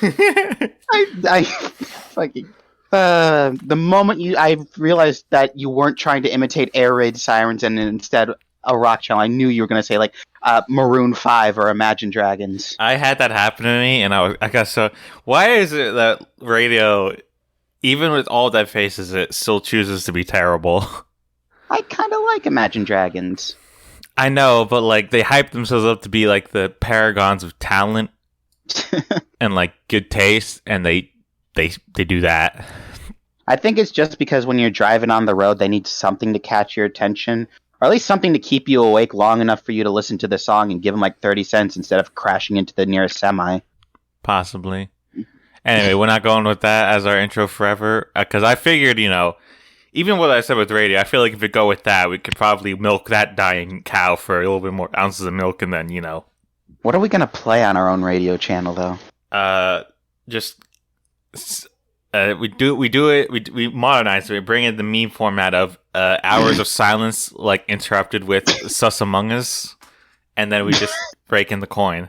I fucking the moment I realized that you weren't trying to imitate air raid sirens and instead a rock channel, I knew you were gonna say like Maroon 5 or Imagine Dragons. I had that happen to me, and I got so. Why is it that radio, even with all that faces, it still chooses to be terrible? I kind of like Imagine Dragons. I know, but like they hype themselves up to be like the paragons of talent and like good taste, and they do that. I think it's just because when you're driving on the road, they need something to catch your attention, or at least something to keep you awake long enough for you to listen to the song and give them like 30 cents instead of crashing into the nearest semi. Possibly. Anyway, we're not going with that as our intro forever, because I figured, even what I said with radio, I feel like if we go with that, we could probably milk that dying cow for a little bit more ounces of milk, and then, What are we gonna play on our own radio channel, though? We modernize it. We bring in the meme format of hours of silence, like interrupted with "Sus Among Us," and then we just break in the coin.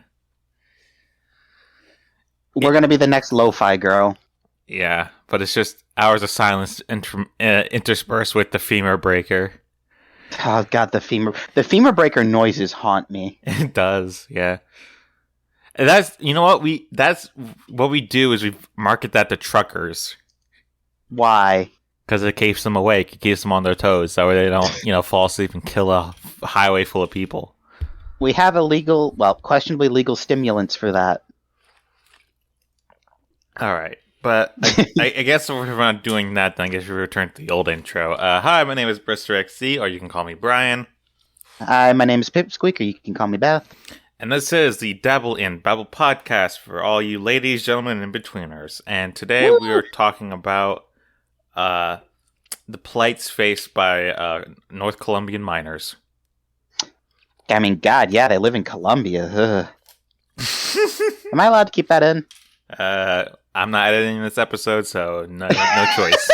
We're gonna be the next lo-fi girl. Yeah, but it's just hours of silence interspersed with the femur breaker. Oh god, the femur breaker noises haunt me. It does, yeah. And that's what we do is we market that to truckers. Why? Because it keeps them awake. It keeps them on their toes. That way they don't, fall asleep and kill a highway full of people. We have questionably legal stimulants for that. All right. But I guess if we're not doing that, then I guess we return to the old intro. Hi, my name is Brister XC, or you can call me Brian. Hi, my name is Pipsqueak, or you can call me Beth. And this is the Dabble in Babble podcast for all you ladies, gentlemen, and in-betweeners. And today we are talking about the plights faced by North Colombian miners. I mean, God, yeah, they live in Colombia. Am I allowed to keep that in? I'm not editing this episode, so no choice.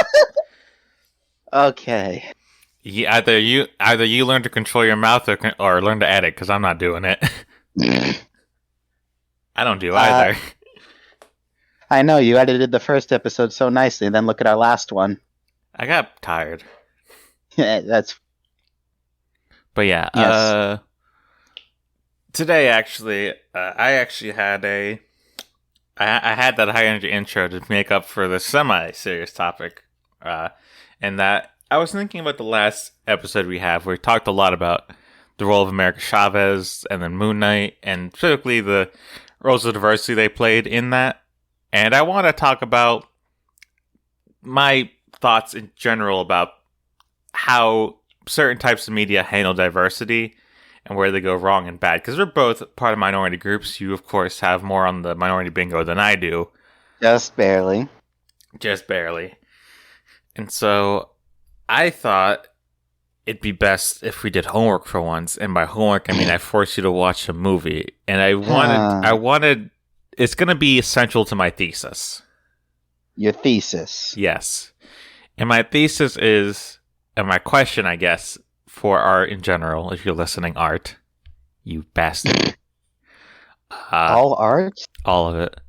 Okay. Either you learn to control your mouth or learn to edit, because I'm not doing it. I don't do either. I know, you edited the first episode so nicely, then look at our last one. I got tired. That's... But yeah, yes. Today actually, I actually had I had that high energy intro to make up for the semi-serious topic, and that I was thinking about the last episode we have where we talked a lot about the role of America Chavez and then Moon Knight, and specifically the roles of diversity they played in that. And I want to talk about my thoughts in general about how certain types of media handle diversity and where they go wrong and bad. Because we're both part of minority groups. You, of course, have more on the minority bingo than I do. Just barely. Just barely. And so I thought it'd be best if we did homework for once. And by homework, I mean I forced you to watch a movie. And I wanted, it's going to be essential to my thesis. Your thesis? Yes. And my thesis is, and my question, I guess, for art in general, if you're listening, art, you bastard. All art? All of it.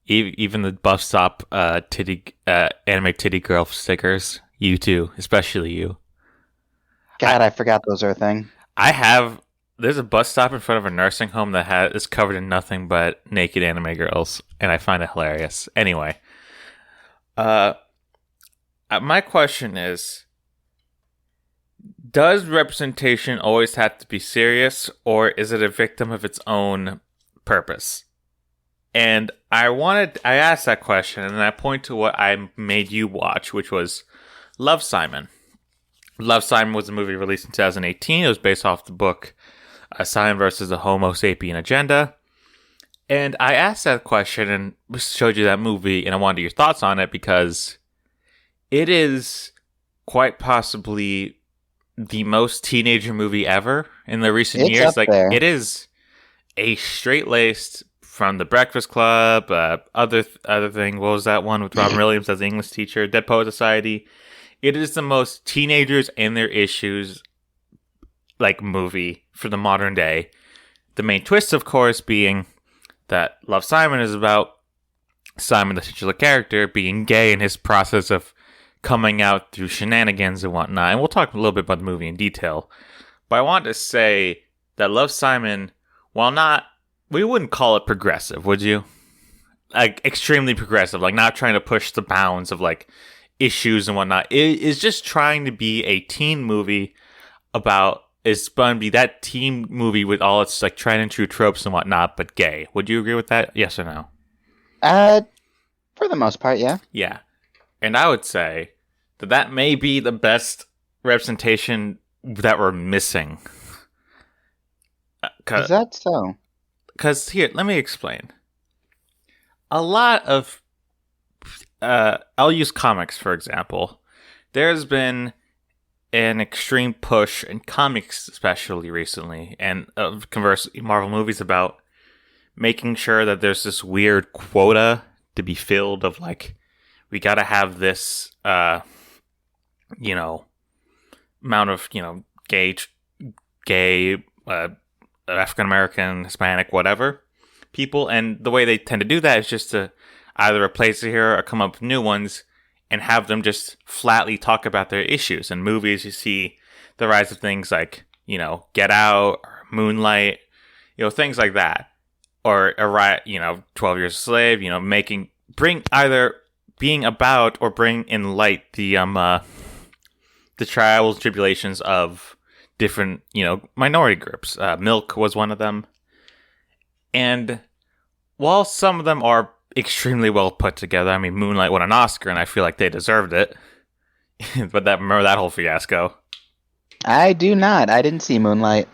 Even the Buff Stop anime titty girl stickers. You too, especially you. God, I forgot those are a thing. There's a bus stop in front of a nursing home that is covered in nothing but naked anime girls, and I find it hilarious. Anyway, my question is, does representation always have to be serious, or is it a victim of its own purpose? And I asked that question, and I point to what I made you watch, which was Love, Simon. Love, Simon was a movie released in 2018. It was based off the book Simon versus the Homo Sapien Agenda. And I asked that question and showed you that movie, and I wanted your thoughts on it because it is quite possibly the most teenager movie ever in the recent years. Like there. It is a straight-laced from The Breakfast Club, other thing. What was that one with Robin Williams as the English teacher? Dead Poet Society. It is the most teenagers and their issues movie for the modern day. The main twist, of course, being that Love, Simon is about Simon, the titular character, being gay in his process of coming out through shenanigans and whatnot. And we'll talk a little bit about the movie in detail. But I want to say that Love, Simon, while not, we wouldn't call it progressive, would you? Like, extremely progressive, like not trying to push the bounds of like issues and whatnot. It is just trying to be a teen movie about, it's going to be that teen movie with all its like tried and true tropes and whatnot, but gay. Would you agree with that? Yes or no? For the most part, yeah. Yeah. And I would say that that may be the best representation that we're missing. Is that so? Because here, let me explain. A lot of, I'll use comics for example. There's been an extreme push in comics, especially recently, and conversely, Marvel movies about making sure that there's this weird quota to be filled of like, we gotta have this, amount of, gay, African American, Hispanic, whatever people, and the way they tend to do that is just to either replace the hero or come up with new ones and have them just flatly talk about their issues. In movies, you see the rise of things like, Get Out, or Moonlight, things like that, or 12 Years a Slave, either being about or bring in light the trials and tribulations of different, minority groups. Milk was one of them. And while some of them are extremely well put together, I mean, Moonlight won an Oscar, and I feel like they deserved it. But remember that whole fiasco? I do not. I didn't see Moonlight.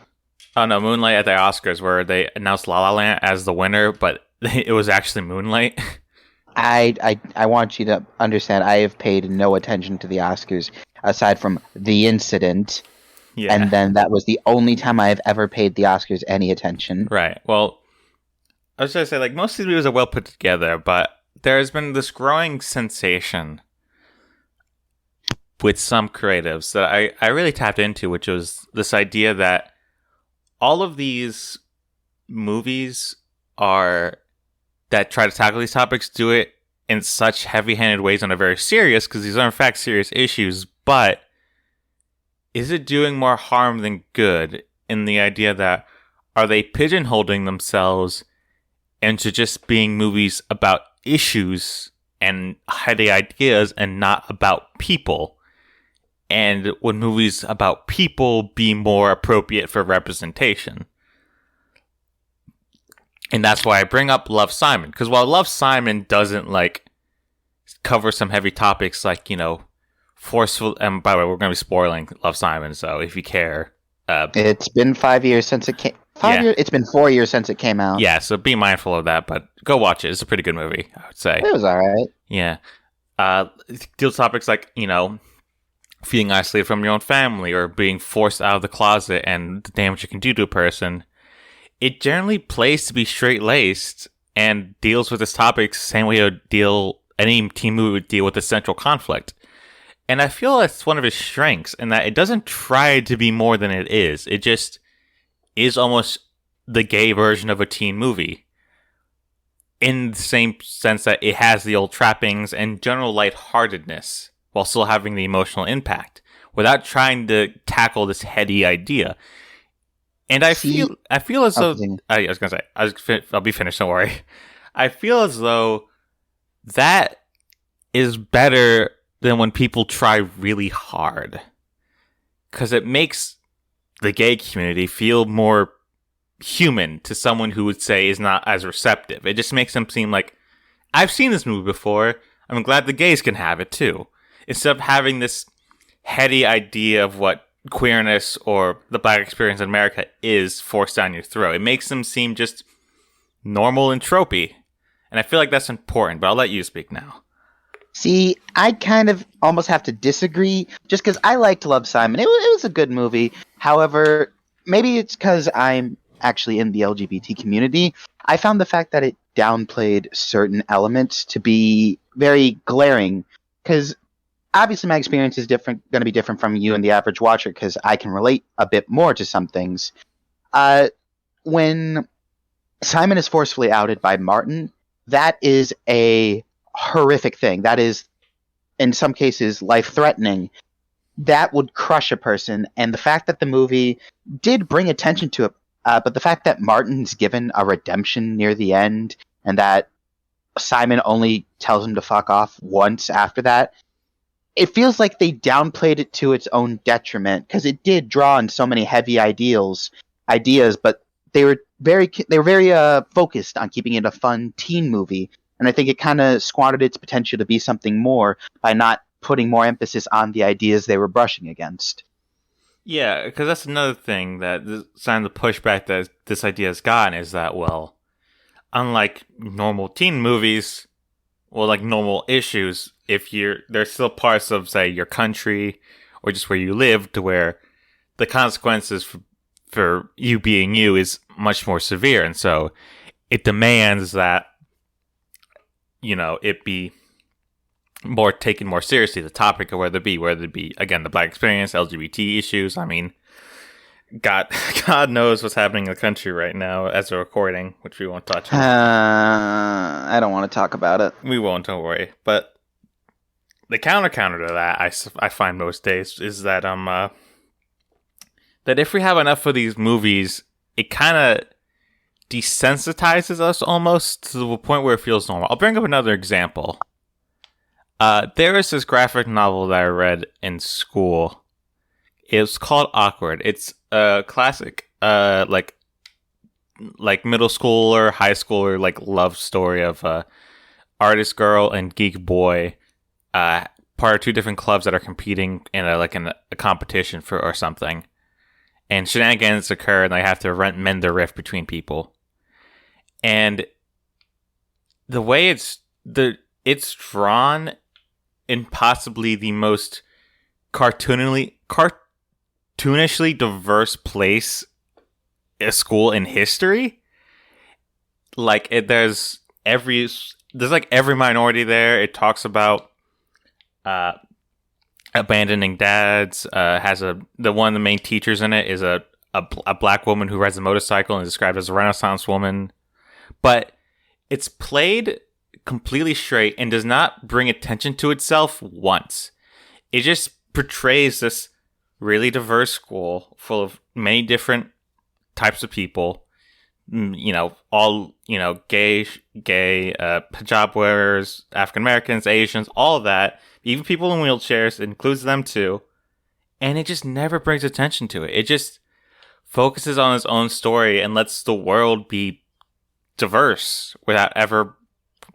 Oh no, Moonlight at the Oscars, where they announced La La Land as the winner, but it was actually Moonlight. I want you to understand, I have paid no attention to the Oscars aside from the incident. Yeah. And then that was the only time I have ever paid the Oscars any attention. Right. Well, I was going to say, like, most of these movies are well put together, but there's been this growing sensation with some creatives that I really tapped into, which was this idea that all of these movies that try to tackle these topics do it in such heavy-handed ways and are very serious, because these are in fact serious issues, but is it doing more harm than good in the idea that, are they pigeonholing themselves into just being movies about issues and heady ideas and not about people? And would movies about people be more appropriate for representation? And that's why I bring up Love, Simon. Because while Love, Simon doesn't like cover some heavy topics like, forceful, and by the way, we're going to be spoiling Love, Simon, so if you care. It's been 5 years since it came. It's been 4 years since it came out. Yeah, so be mindful of that, but go watch it. It's a pretty good movie, I would say. It was alright. Yeah. Deals topics like, feeling isolated from your own family or being forced out of the closet and the damage it can do to a person. It generally plays to be straight-laced and deals with this topic the same way any teen movie would deal with the central conflict. And I feel that's one of his strengths, in that it doesn't try to be more than it is. It just is almost the gay version of a teen movie, in the same sense that it has the old trappings and general lightheartedness, while still having the emotional impact, without trying to tackle this heady idea. And I feel as though I was gonna say I'll be finished. Don't worry. I feel as though that is better than when people try really hard, because it makes the gay community feel more human to someone who would say is not as receptive. It just makes them seem like, I've seen this movie before. I'm glad the gays can have it too, instead of having this heady idea of what queerness or the black experience in America is forced down your throat. It makes them seem just normal and tropey. And I feel like that's important, but I'll let you speak now. See, I kind of almost have to disagree, just because I liked Love, Simon. It was a good movie. However, maybe it's because I'm actually in the LGBT community. I found the fact that it downplayed certain elements to be very glaring, because obviously my experience is going to be different from you and the average watcher, because I can relate a bit more to some things. When Simon is forcefully outed by Martin, that is a horrific thing. That is, in some cases, life-threatening. That would crush a person. And the fact that the movie did bring attention to it, but the fact that Martin's given a redemption near the end, and that Simon only tells him to fuck off once after that, it feels like they downplayed it to its own detriment, because it did draw on so many heavy ideas, but they were very focused on keeping it a fun teen movie, and I think it kind of squandered its potential to be something more by not putting more emphasis on the ideas they were brushing against. Yeah, because that's another thing that the sign of the pushback that this idea has gotten is that, well, unlike normal teen movies, well, like normal issues, there's still parts of, say, your country or just where you live to where the consequences for you being you is much more severe. And so it demands that, it be more taken more seriously, the topic, or whether it be, again, the Black experience, LGBT issues. I mean, God knows what's happening in the country right now as a recording, which we won't touch on. I don't want to talk about it. We won't, don't worry. But the counter to that, I find most days, is that that if we have enough of these movies, it kind of desensitizes us almost to the point where it feels normal. I'll bring up another example. There is this graphic novel that I read in school. It's called Awkward. It's a classic, like middle schooler, high schooler, like love story of artist girl and geek boy, part of two different clubs that are competing in a competition for or something, and shenanigans occur, and they have to mend the rift between people. And the way it's drawn in possibly the most cartoonishly diverse place a school in history. Like there's every minority there. It talks about abandoning dads. One of the main teachers in it is a black woman who rides a motorcycle and is described as a Renaissance woman. But it's played completely straight and does not bring attention to itself once. It just portrays this really diverse school full of many different types of people, all, gay, hijab wearers, African Americans, Asians, all of that, even people in wheelchairs, it includes them too. And it just never brings attention to it. It just focuses on its own story and lets the world be diverse without ever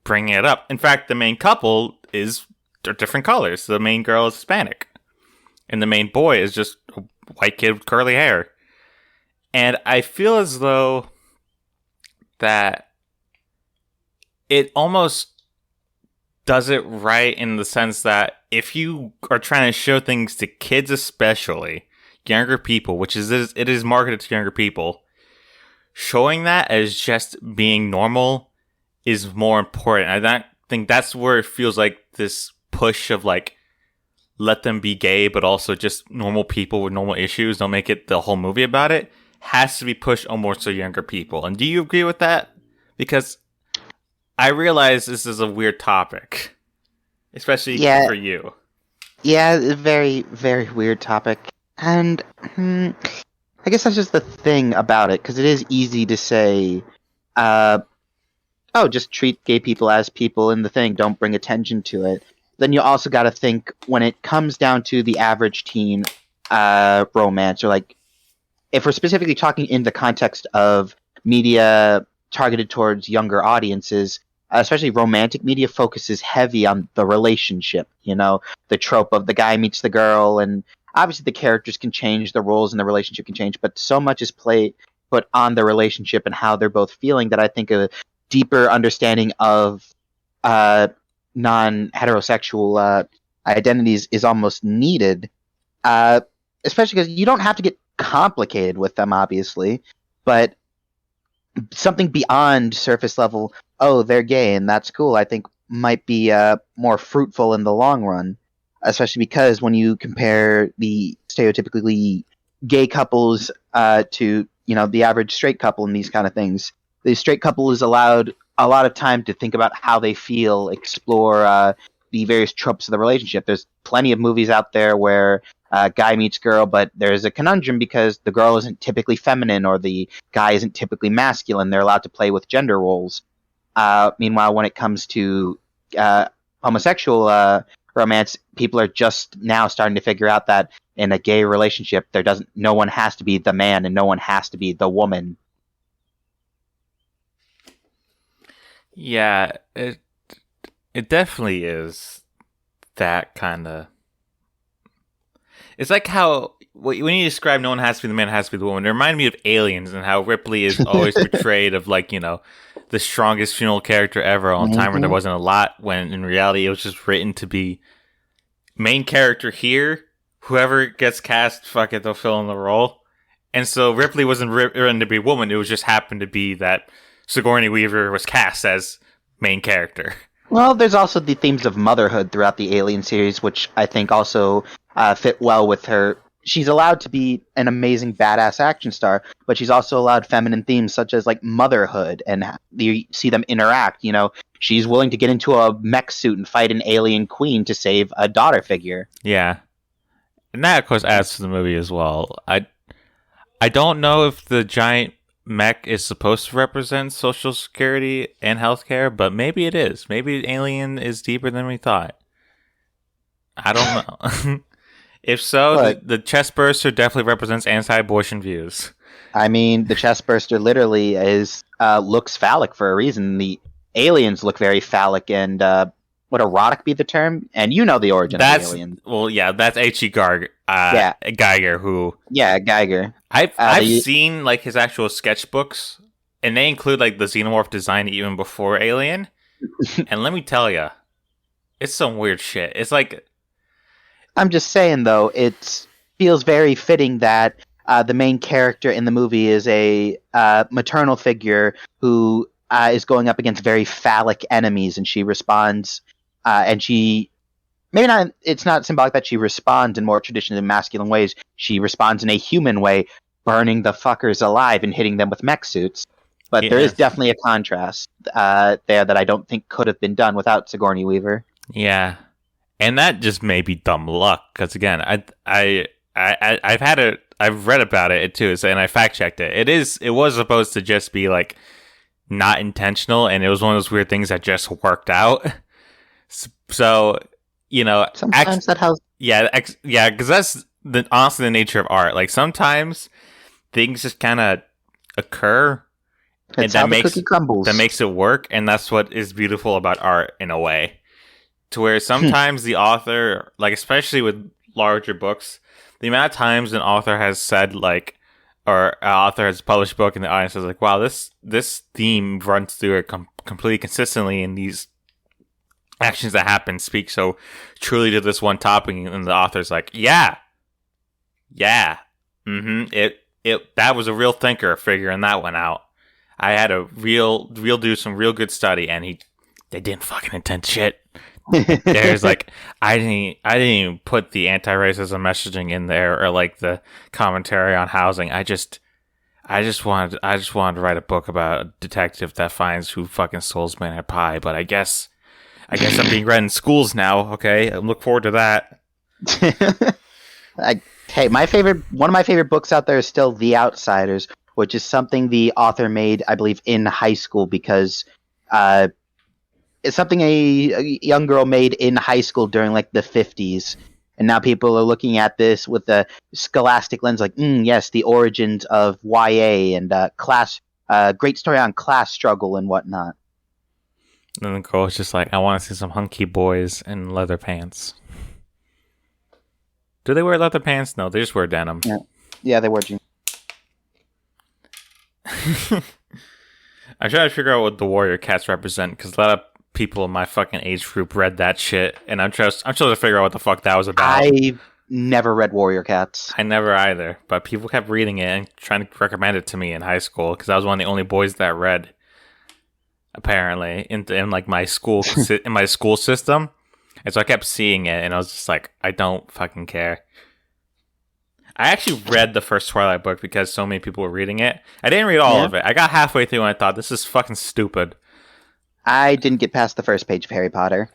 bringing it up. In fact, the main couple they're different colors. The main girl is Hispanic, and the main boy is just a white kid with curly hair. And I feel as though that it almost does it right in the sense that if you are trying to show things to kids, especially younger people, which it is marketed to younger people, showing that as just being normal is more important. I think that's where it feels like this push of like, let them be gay, but also just normal people with normal issues. Don't make it the whole movie about it. Has to be pushed almost to younger people. And do you agree with that? Because I realize this is a weird topic, especially for you. Yeah, very, very weird topic. And I guess that's just the thing about it, because it is easy to say, just treat gay people as people in the thing, don't bring attention to it. Then you also got to think, when it comes down to the average teen romance, or like, if we're specifically talking in the context of media targeted towards younger audiences, especially romantic media focuses heavy on the relationship, the trope of the guy meets the girl, and obviously the characters can change, the roles in the relationship can change, but so much is put on the relationship and how they're both feeling that I think a deeper understanding of non-heterosexual identities is almost needed, especially because you don't have to get complicated with them, obviously, but something beyond surface level, they're gay and that's cool, I think might be more fruitful in the long run, especially because when you compare the stereotypically gay couples to the average straight couple in these kind of things, the straight couple is allowed a lot of time to think about how they feel, explore the various tropes of the relationship. There's plenty of movies out there where guy meets girl, but there's a conundrum because the girl isn't typically feminine or the guy isn't typically masculine. They're allowed to play with gender roles. Meanwhile, when it comes to homosexual romance, people are just now starting to figure out that in a gay relationship, no one has to be the man and no one has to be the woman. Yeah, it definitely is that kind of. It's like how when you describe no one has to be the man, has to be the woman. It reminded me of Aliens and how Ripley is always portrayed of like, the strongest female character ever on time where there wasn't a lot, when in reality it was just written to be main character here. Whoever gets cast, fuck it, they'll fill in the role. And so Ripley wasn't written to be a woman. It was just happened to be that Sigourney Weaver was cast as main character. Well, there's also the themes of motherhood throughout the Alien series, which I think also fit well with her. She's allowed to be an amazing badass action star, but she's also allowed feminine themes such as like motherhood, and you see them interact. She's willing to get into a mech suit and fight an alien queen to save a daughter figure. Yeah, and that of course adds to the movie as well. I don't know if the giant mech is supposed to represent Social Security and healthcare, but maybe it is. Maybe Alien is deeper than we thought. I don't know. If so, the chest burster definitely represents anti-abortion views. I mean, the chest burster literally looks phallic for a reason. The aliens look very phallic, and would erotic be the term? And you know the origin of the alien. Well, yeah, that's H.E. Geiger, who... Yeah, Geiger. I've seen like his actual sketchbooks, and they include like the xenomorph design even before Alien. And let me tell you, it's some weird shit. It's like... I'm just saying, though, it feels very fitting that the main character in the movie is a maternal figure who is going up against very phallic enemies, and she responds, and she... Maybe not. It's not symbolic that she responds in more traditionally masculine ways. She responds in a human way, burning the fuckers alive and hitting them with mech suits. But there is definitely a contrast there that I don't think could have been done without Sigourney Weaver. Yeah, and that just may be dumb luck. Because again, I've read about it too, and I fact checked it. It was supposed to just be like not intentional, and it was one of those weird things that just worked out. So. Sometimes that helps. Yeah, because that's honestly the nature of art. Like sometimes things just kind of occur, and that makes it work, and that's what is beautiful about art in a way. To where sometimes the author, like especially with larger books, the amount of times an author has said like, or an author has published a book, and the audience is like, "Wow, this theme runs through it completely consistently in these." Actions that happen speak so truly to this one topic, and the author's like, yeah, that was a real thinker figuring that one out. I had a real do some real good study, and they didn't fucking intend shit. There's like, I didn't even put the anti-racism messaging in there, or like the commentary on housing. I just wanted to write a book about a detective that finds who fucking stole Manhattan Pie, but I guess I'm being read in schools now. Okay, I look forward to that. Hey, one of my favorite books out there is still The Outsiders, which is something the author made, I believe, in high school because it's something a young girl made in high school during like the 50s, and now people are looking at this with a scholastic lens, like, yes, the origins of YA and class, great story on class struggle and whatnot. And the girl's just like, I want to see some hunky boys in leather pants. Do they wear leather pants? No, they just wear denim. Yeah, they wear jeans. I'm trying to figure out what the warrior cats represent, because a lot of people in my fucking age group read that shit, and I'm trying to figure out what the fuck that was about. I never read Warrior Cats. I never either, but people kept reading it and trying to recommend it to me in high school, because I was one of the only boys that read. Apparently, in like my school in my school system, and so I kept seeing it, and I was just like, I don't fucking care. I actually read the first Twilight book because so many people were reading it. I didn't read all of it. I got halfway through and I thought, this is fucking stupid. I didn't get past the first page of Harry Potter.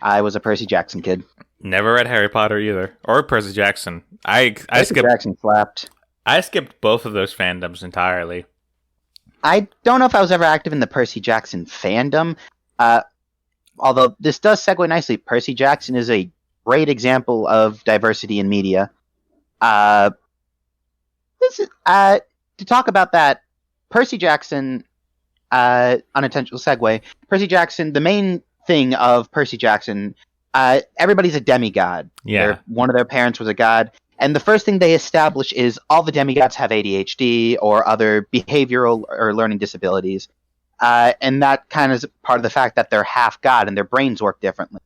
I was a Percy Jackson kid. Never read Harry Potter either, or Percy Jackson. Percy Jackson slapped. I skipped both of those fandoms entirely. I don't know if I was ever active in the Percy Jackson fandom. Although this does segue nicely. Percy Jackson is a great example of diversity in media. To talk about that, Percy Jackson, unintentional segue. Percy Jackson, the main thing of Percy Jackson, everybody's a demigod. Yeah. One of their parents was a god. And the first thing they establish is all the demigods have ADHD or other behavioral or learning disabilities. And that kind of is part of the fact that they're half god and their brains work differently.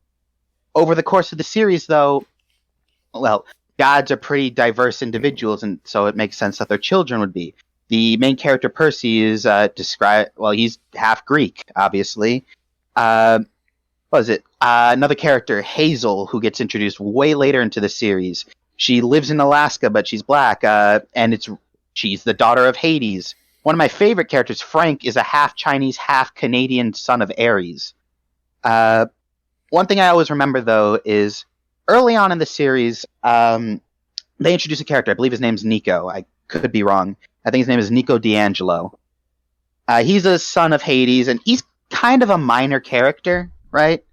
Over the course of the series, though, well, gods are pretty diverse individuals, and so it makes sense that their children would be. The main character, Percy, is he's half Greek, obviously. What was it? Another character, Hazel, who gets introduced way later into the series. She lives in Alaska, but she's black, and she's the daughter of Hades. One of my favorite characters, Frank, is a half Chinese, half Canadian son of Ares. One thing I always remember, though, is early on in the series, they introduce a character. I believe his name's Nico. I could be wrong. I think his name is Nico D'Angelo. He's a son of Hades, and he's kind of a minor character, right?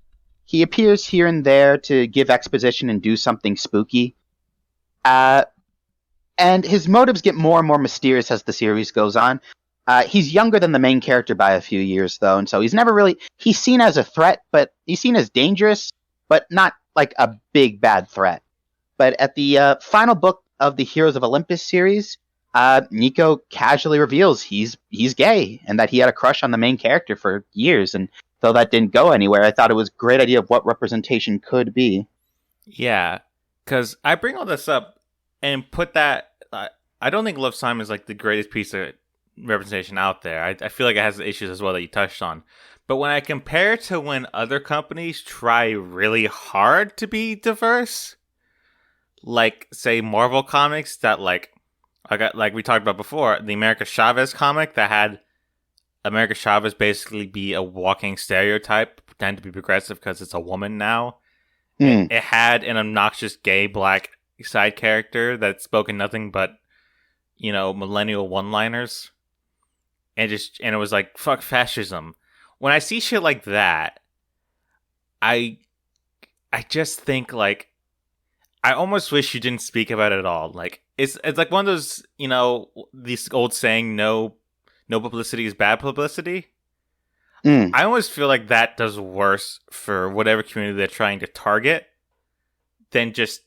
He appears here and there to give exposition and do something spooky. And his motives get more and more mysterious as the series goes on. He's younger than the main character by a few years, though, and so he's seen as a threat, but he's seen as dangerous, but not like a big bad threat. But at the final book of the Heroes of Olympus series, Nico casually reveals he's gay and that he had a crush on the main character for years, and though that didn't go anywhere, I thought it was a great idea of what representation could be. Yeah, because I bring all this up and put that. I don't think Love Simon is like the greatest piece of representation out there. I feel like it has issues as well that you touched on. But when I compare it to when other companies try really hard to be diverse, like say Marvel Comics, that like we talked about before, the America Chavez comic that had America Chavez basically be a walking stereotype, pretend to be progressive because it's a woman now. It had an obnoxious gay black side character that spoke in nothing but, millennial one-liners. And it was like, fuck fascism. When I see shit like that, I just think like, I almost wish you didn't speak about it at all. Like, it's like one of those, this old saying, no publicity is bad publicity. I almost feel like that does worse for whatever community they're trying to target than just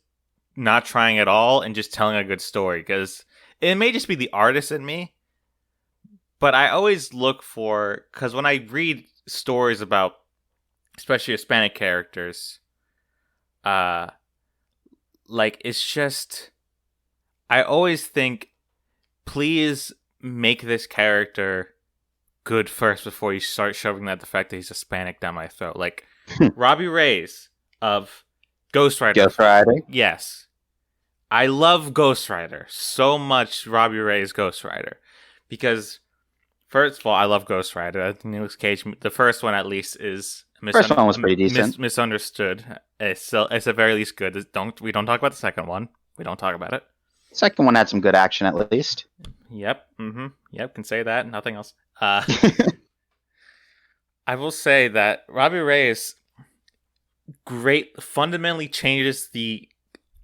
not trying at all and just telling a good story. Because it may just be the artist in me, but I always look for, because when I read stories about especially Hispanic characters, it's just, I always think, please make this character good first before you start shoving the fact that he's Hispanic down my throat. Like, Robbie Reyes of Ghost Rider. Ghost Rider? Yes. I love Ghost Rider so much, Robbie Reyes Ghost Rider. Because, first of all, I love Ghost Rider. Nicolas Cage, the first one at least, is first one was pretty decent. Misunderstood. It's at very least good. We don't talk about the second one. We don't talk about it. Second one had some good action, at least. Yep. Yep. Can say that. Nothing else. I will say that Robbie Reyes fundamentally changes the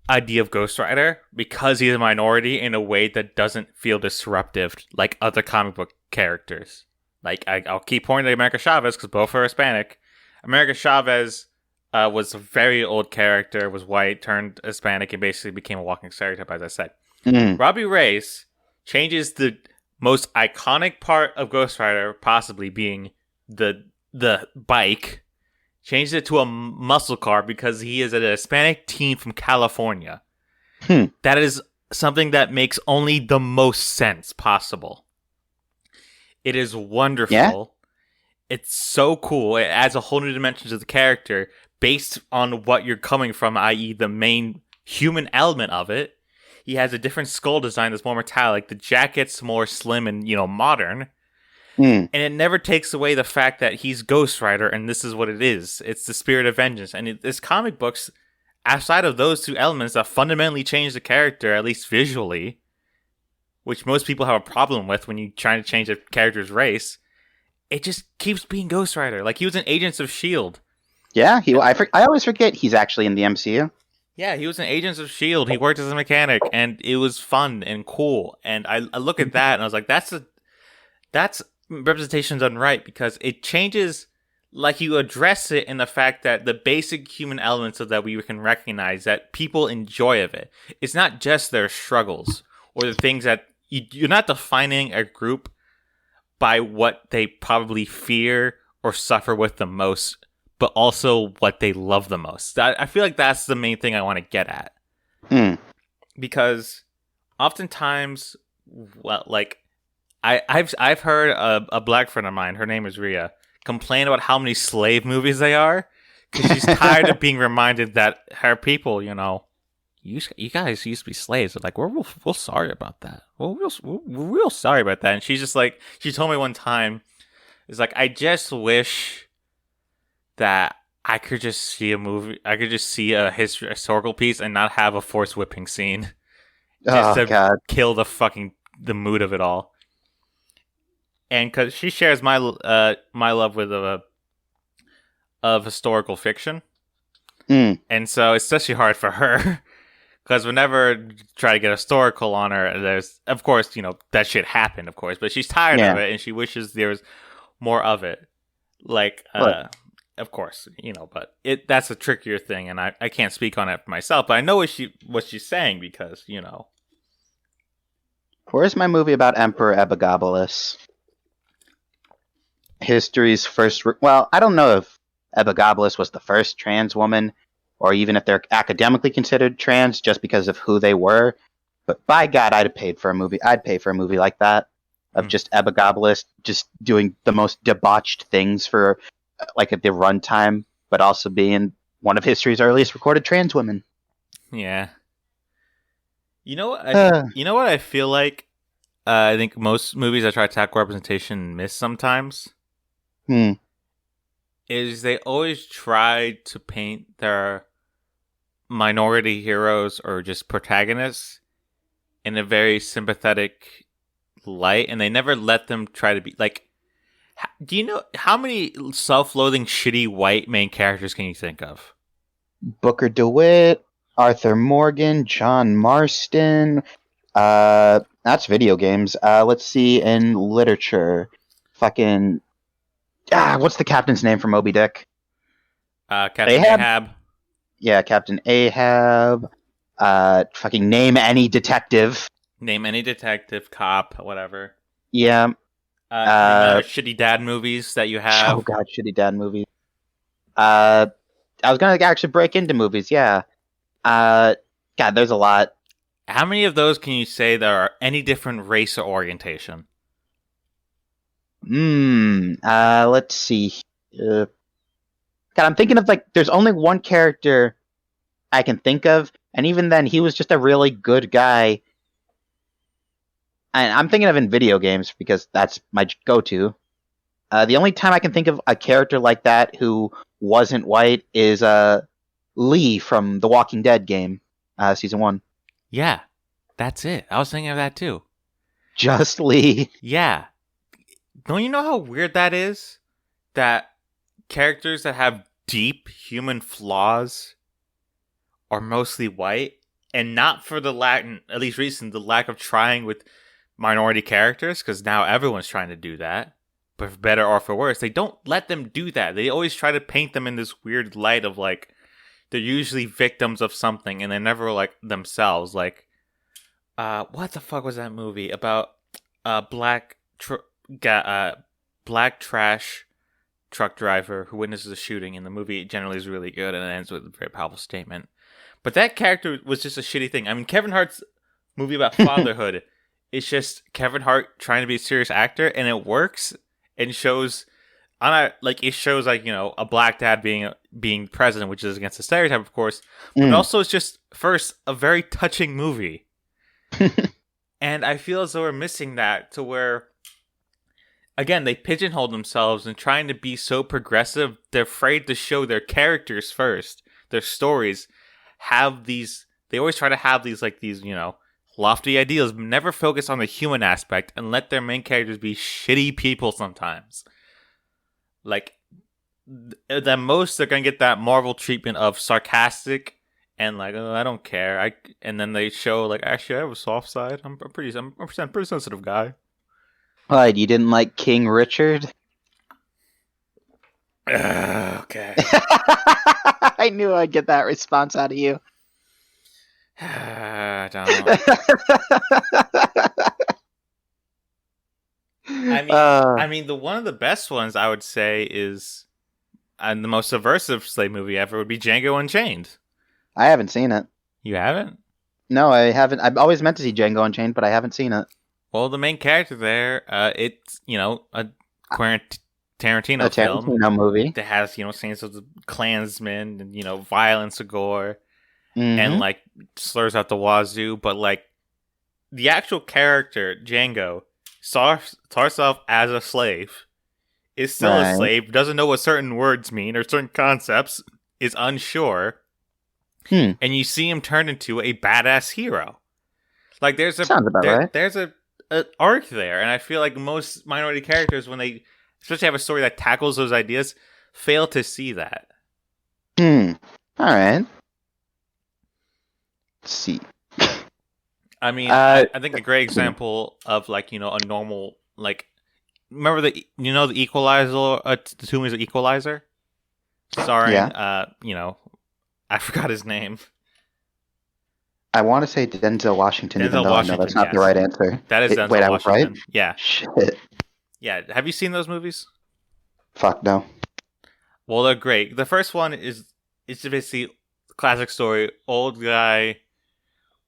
idea of Ghost Rider because he's a minority in a way that doesn't feel disruptive like other comic book characters. Like, I'll keep pointing to America Chavez because both are Hispanic. America Chavez was a very old character, was white, turned Hispanic, and basically became a walking stereotype, as I said. Robbie Reyes changes the most iconic part of Ghost Rider, possibly being the bike, changes it to a muscle car because he is a Hispanic teen from California. That is something that makes only the most sense possible. It is wonderful. Yeah. It's so cool. It adds a whole new dimension to the character based on what you're coming from, i.e. the main human element of it. He has a different skull design that's more metallic. The jacket's more slim and, modern. Mm. And it never takes away the fact that he's Ghost Rider, and this is what it is. It's the spirit of vengeance. And this comic books, outside of those two elements that fundamentally change the character, at least visually, which most people have a problem with when you try to change a character's race, it just keeps being Ghost Rider. Like, he was in Agents of S.H.I.E.L.D. Yeah, I always forget he's actually in the MCU. Yeah, he was in Agents of S.H.I.E.L.D. He worked as a mechanic, and it was fun and cool. And I look at that, and I was like, that's representation done right, because it changes, like, you address it in the fact that the basic human elements of that we can recognize that people enjoy of it. It's not just their struggles or the things that you're not defining a group by what they probably fear or suffer with the most, but also what they love the most. I feel like that's the main thing I want to get at. Because oftentimes, well, like, I've heard a black friend of mine, her name is Rhea, complain about how many slave movies they are, because she's tired of being reminded that her people, you guys used to be slaves. They're like, we're real sorry about that. We're real sorry about that. And she's just like, she told me one time, it's like, I just wish that I could just see a movie, I could just see a historical piece and not have a force whipping scene. Just to kill the mood of it all. And because she shares my love with of historical fiction. And so it's especially hard for her. Because whenever I try to get historical on her, there's, of course, that shit happened, of course. But she's tired of it, and she wishes there was more of it. Like, of course, but that's a trickier thing, and I can't speak on it for myself. But I know what she's saying, because, Where's my movie about Emperor Elagabalus? History's first... Well, I don't know if Elagabalus was the first trans woman, or even if they're academically considered trans just because of who they were. But by God, I'd pay for a movie like that, of just Elagabalus just doing the most debauched things for, like, at the runtime, but also being one of history's earliest recorded trans women. Yeah. You know what I feel like? I think most movies that try to tackle representation miss sometimes. Is they always try to paint their minority heroes or just protagonists in a very sympathetic light, and they never let them try to be like. Do you know how many self-loathing, shitty white main characters can you think of? Booker DeWitt, Arthur Morgan, John Marston. That's video games. Let's see, in literature, fucking. What's the captain's name from Moby Dick? Captain Ahab. Yeah, Captain Ahab. Fucking name any detective. Name any detective, cop, whatever. Yeah. Shitty dad movies that you have. Oh god, shitty dad movies. I was gonna actually break into movies. Yeah. God, there's a lot. How many of those can you say there are any different race or orientation? Let's see. God, I'm thinking of, like, there's only one character I can think of, and even then, he was just a really good guy. And I'm thinking of in video games, because that's my go-to. The only time I can think of a character like that who wasn't white is Lee from the Walking Dead game, season 1. Yeah, that's it. I was thinking of that too. Just Lee. Yeah. Don't you know how weird that is? That characters that have deep human flaws are mostly white, and not for the lack, at least recent, the lack of trying with minority characters, because now everyone's trying to do that, but for better or for worse, they don't let them do that. They always try to paint them in this weird light of, like, they're usually victims of something, and they're never, like, themselves. Like, what the fuck was that movie about black trash truck driver who witnesses a shooting, and the movie generally is really good and it ends with a very powerful statement. But that character was just a shitty thing. I mean, Kevin Hart's movie about fatherhood, it's just Kevin Hart trying to be a serious actor, and it works and shows a black dad being president, which is against the stereotype, of course, but also it's just first a very touching movie. And I feel as though we're missing that, to where again, they pigeonhole themselves and trying to be so progressive. They're afraid to show their characters first. Their stories have these. They always try to have these lofty ideals, but never focus on the human aspect and let their main characters be shitty people sometimes. Like, the most they're gonna get that Marvel treatment of sarcastic and like, oh, I don't care. And then they show like, actually, I have a soft side. I'm a pretty sensitive guy. What, you didn't like King Richard? Okay. I knew I'd get that response out of you. I don't know. I mean, the one of the best ones I would say is, and the most subversive slave movie ever would be Django Unchained. I haven't seen it. You haven't? No, I haven't. I've always meant to see Django Unchained, but I haven't seen it. Well, the main character there, it's a Quentin Tarantino film. Tarantino movie that has scenes of the Klansmen and violence and gore, mm-hmm. and like slurs out the wazoo. But like the actual character Django starts off as a slave, is still a slave, doesn't know what certain words mean or certain concepts, is unsure, and you see him turn into a badass hero. Like there's a arc there, and I feel like most minority characters, when they especially have a story that tackles those ideas, fail to see that. All right. Let's see. I mean, I think a great example of like a normal, like, remember the Equalizer, the two movies of Equalizer, starring I forgot his name. I want to say Denzel Washington, even though I know that's not the right answer. That is Denzel Washington. I was right? Yeah. Shit. Yeah. Have you seen those movies? Fuck no. Well, they're great. The first one is basically classic story. Old guy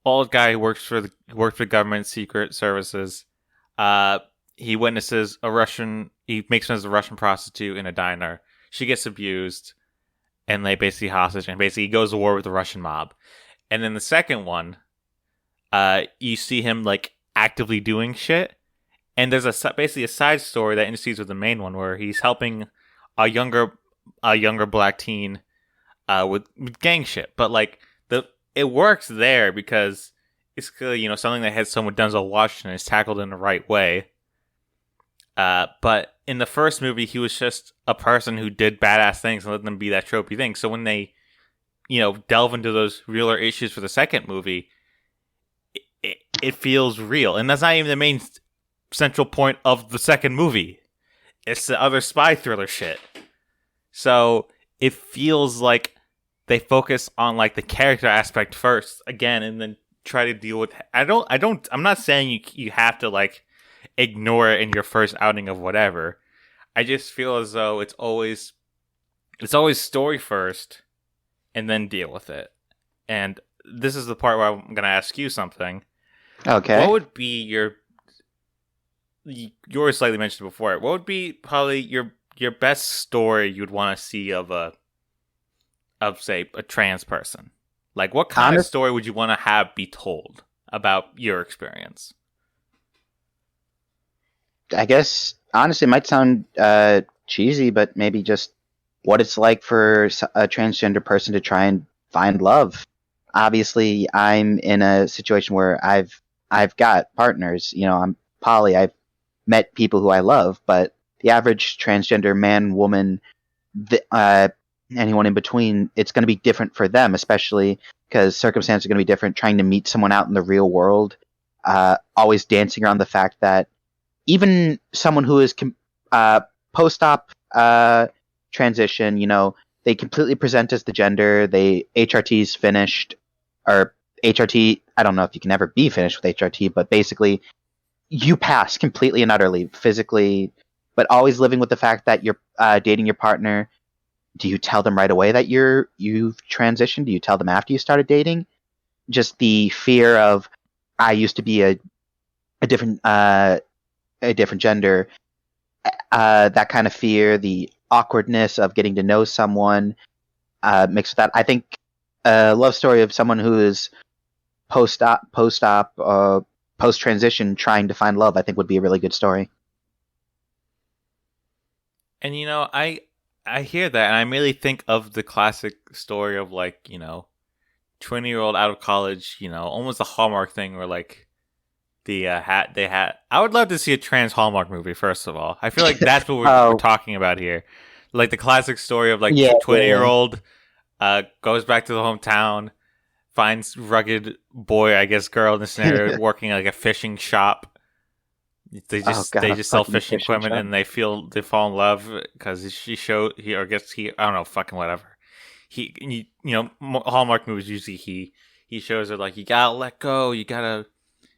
who works for government secret services. He witnesses he makes friends with a Russian prostitute in a diner. She gets abused, and they basically hostage, and basically he goes to war with the Russian mob. And then the second one, you see him like actively doing shit, and there's basically a side story that intercedes with the main one where he's helping a younger black teen with gang shit. But like it works there because it's clearly something that has someone Denzel Washington is tackled in the right way. But in the first movie, he was just a person who did badass things and let them be that tropey thing. So when they delve into those realer issues for the second movie, it feels real. And that's not even the main central point of the second movie. It's the other spy thriller shit. So it feels like they focus on like the character aspect first again, and then try to deal with. I'm not saying you have to like ignore it in your first outing of whatever. I just feel as though it's always story first, and then deal with it. And this is the part where I'm going to ask you something. Okay. What would be you were slightly mentioned before. What would be probably your best story you'd want to see of say a trans person? Like what kind of story would you want to have be told about your experience? I guess honestly, it might sound cheesy, but maybe just what it's like for a transgender person to try and find love. Obviously, I'm in a situation where I've got partners. I'm poly. I've met people who I love, but the average transgender man, woman, anyone in between, it's going to be different for them, especially because circumstances are going to be different. Trying to meet someone out in the real world, always dancing around the fact that even someone who is post-op transition, they completely present as the gender. HRT's finished, or HRT, I don't know if you can ever be finished with HRT, but basically you pass completely and utterly physically, but always living with the fact that you're dating your partner. Do you tell them right away that you've transitioned? Do you tell them after you started dating? Just the fear of, I used to be a different gender, that kind of fear, the awkwardness of getting to know someone, mixed with that. I think a love story of someone who is post-op, post-transition, trying to find love, I think would be a really good story. I think a great example of that would be, I don't know if you've seen the movie Dabble. Post-transition, trying to find love, I think would be a really good story. I think a love story of someone who is post-op, post-transition, trying to find love, I think would be a really good story. And I hear that, and I immediately think of the classic story of 20-year-old out of college, almost a Hallmark thing where the hat they had. I would love to see a trans Hallmark movie. First of all, I feel like that's what we're Oh, talking about here, like the classic story of yeah, 20-year-old goes back to the hometown, finds rugged boy, I guess girl in the scenario, working like a fishing shop. They oh just god, they a just sell fucking fishing fishing equipment shop. and they fall in love because he or gets he I don't know fucking whatever. Hallmark movies usually he shows her like you gotta let go, you gotta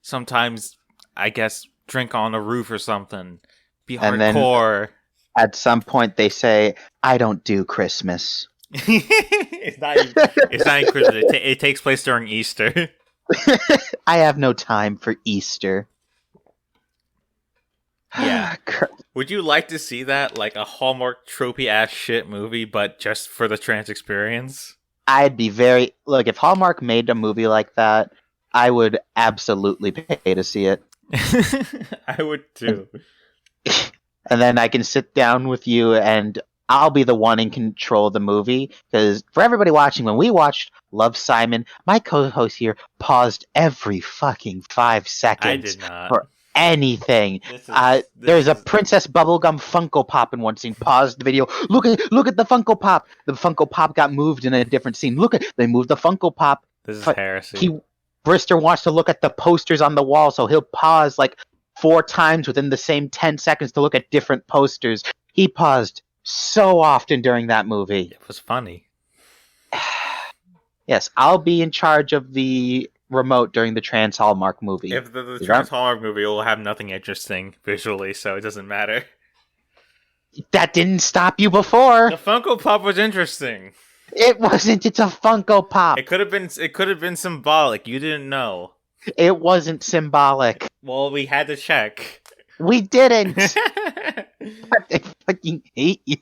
sometimes I guess drink on the roof or something, be And then hardcore. at some point they say, "I don't do Christmas." It's not even Christmas. It takes place during Easter. I have no time for Easter. Yeah. Would you like to see that, like a Hallmark tropey ass shit movie, but just for the trans experience? I'd be look, if Hallmark made a movie like that, I would absolutely pay to see it. I would too. And then I can sit down with you and I'll be the one in control of the movie. Because for everybody watching, when we watched Love, Simon, my co-host here paused every fucking 5 seconds I did not. for anything. This There's a is Princess Bubblegum Funko Pop in one scene. Paused the video. Look at the Funko Pop. The Funko Pop got moved in a different scene. They moved the Funko Pop. this is heresy. Brister wants to look at the posters on the wall, so he'll pause like 4 times within the same 10 seconds to look at different posters. He paused so often during that movie. It was funny. Yes, I'll be in charge of the remote during the Trans Hallmark movie. If the trans Hallmark movie will have nothing interesting visually, so it doesn't matter. That didn't stop you before. The Funko Pop was interesting. It wasn't. It's a Funko Pop. It could have been symbolic. You didn't know. It wasn't symbolic. Well, we had to check. We didn't. I fucking hate you.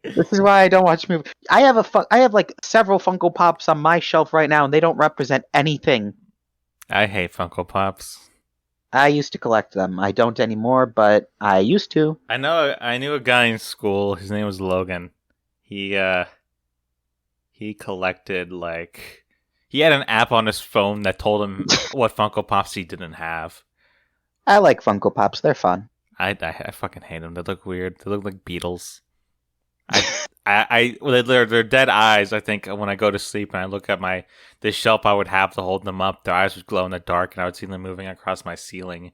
This is why I don't watch movies. I have like several Funko Pops on my shelf right now, and they don't represent anything. I hate Funko Pops. I used to collect them. I don't anymore, but I used to. I knew a guy in school. His name was Logan. He collected he had an app on his phone that told him what Funko Pops he didn't have. I like Funko Pops. They're fun. I fucking hate them. They look weird. They look like beetles. They're dead eyes. I think when I go to sleep and I look at this shelf I would have to hold them up, their eyes would glow in the dark, and I would see them moving across my ceiling.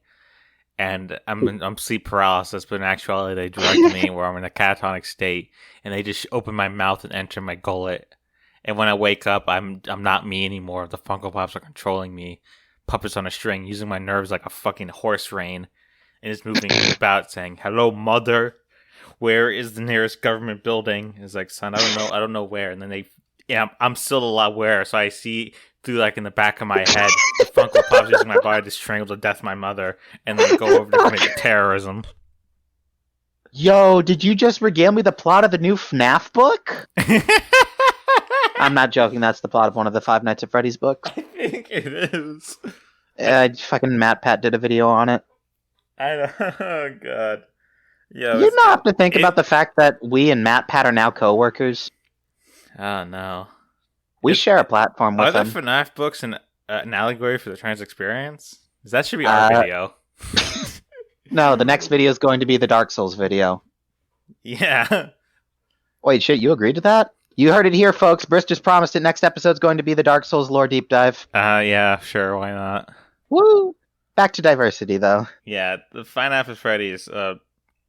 And I'm sleep paralysis, but in actuality, they drug me where I'm in a catatonic state, and they just open my mouth and enter my gullet. And when I wake up, I'm not me anymore. The Funko Pops are controlling me, puppets on a string, using my nerves like a fucking horse rein, and it's moving about, saying, "Hello, mother. Where is the nearest government building?" It's like, son, I don't know where. And then I'm still a lot where, so I see through in the back of my head the Funko Pops using my body to strangle to death my mother, and then go over to commit terrorism. Yo, did you just regale me the plot of the new FNAF book? I'm not joking. That's the plot of one of the Five Nights at Freddy's books. I think it is. Fucking Matt Pat did a video on it. Oh god. Yeah, You not have to think about the fact that we and Matt Pat are now co-workers. Oh no. We share a platform with Are there them. FNAF books an allegory for the trans experience? Because that should be our video. No, the next video is going to be the Dark Souls video. Yeah. Wait, shit, you agreed to that? You heard it here, folks. Briss just promised it. Next episode's going to be the Dark Souls lore deep dive. Yeah, sure, why not? Woo! Back to diversity, though. Yeah, the Five Nights at Freddy's,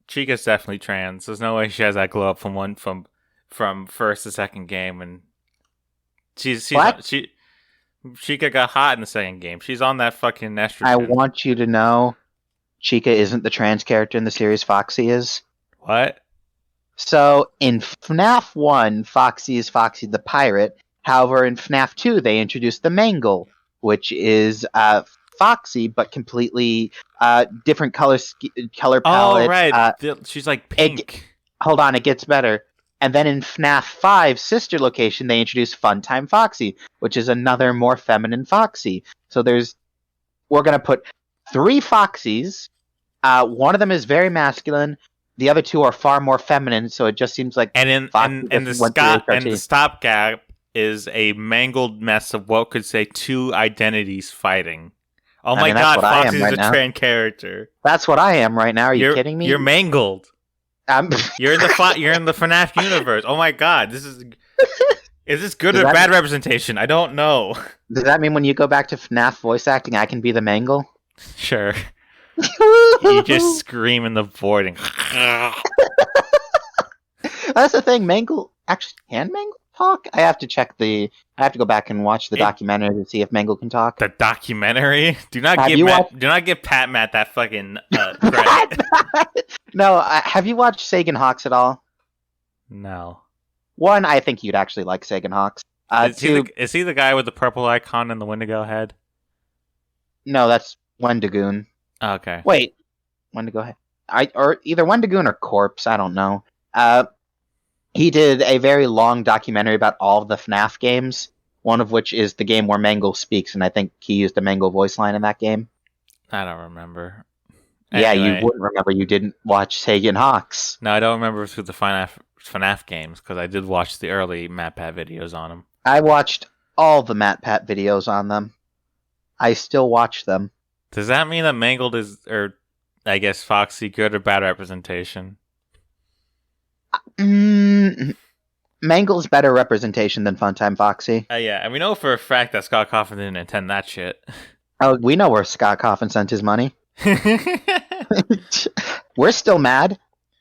Chica's definitely trans. There's no way she has that glow up from first to second game, and Chica got hot in the second game. She's on that fucking estrogen. I want you to know, Chica isn't the trans character in the series Foxy is. What? So, in FNAF 1, Foxy is Foxy the pirate. However, in FNAF 2, they introduced the Mangle, which is Foxy, but completely different color palette. Oh, right. She's like pink. Hold on, it gets better. And then in FNAF 5, Sister Location, they introduced Funtime Foxy, which is another more feminine Foxy. So we're going to put 3 Foxies. One of them is very masculine. the other two are far more feminine, so it just seems like And in Fox and just went through the HRT. stopgap is a mangled mess of what could say two identities fighting. Oh I my mean, that's god, what I Fox am is right a now. trans character. That's what I am right now. Are you You're kidding me? you're mangled. I'm, You're in the FNAF universe. Oh my god, is this good does or that bad representation? I don't know. does that mean when you go back to FNAF voice acting, I can be the Mangle? Sure. You just scream in the void and That's the thing. Mangle actually can Mangle talk? I have to check the. I have to go back and watch the documentary to see if Mangle can talk. the documentary. Do not Have give you Matt. Do not give Pat Matt that fucking credit. No, have you watched Sagan Hawks at all? No. One, I think you'd actually like Sagan Hawks. Two, Is he the guy with the purple icon and the Wendigo head? no, that's Wendigoon. Okay. Wait, Wendigo head. Or either Wendigoon or Corpse. I don't know. He did a very long documentary about all of the FNAF games. One of which is the game where Mangle speaks, and I think he used a Mangle voice line in that game. I don't remember. Yeah, you Anyway. wouldn't remember. You didn't watch Sagan Hawks. No, I don't remember through the FNAF games because I did watch the early MatPat videos on them. I watched all the MatPat videos on them. I still watch them. Does that mean that Mangled is, or I guess Foxy, good or bad representation? Mangle's better representation than Funtime Foxy. Yeah, and we know for a fact that Scott Coffin didn't intend that shit. Oh, we know where Scott Coffin sent his money. We're still mad.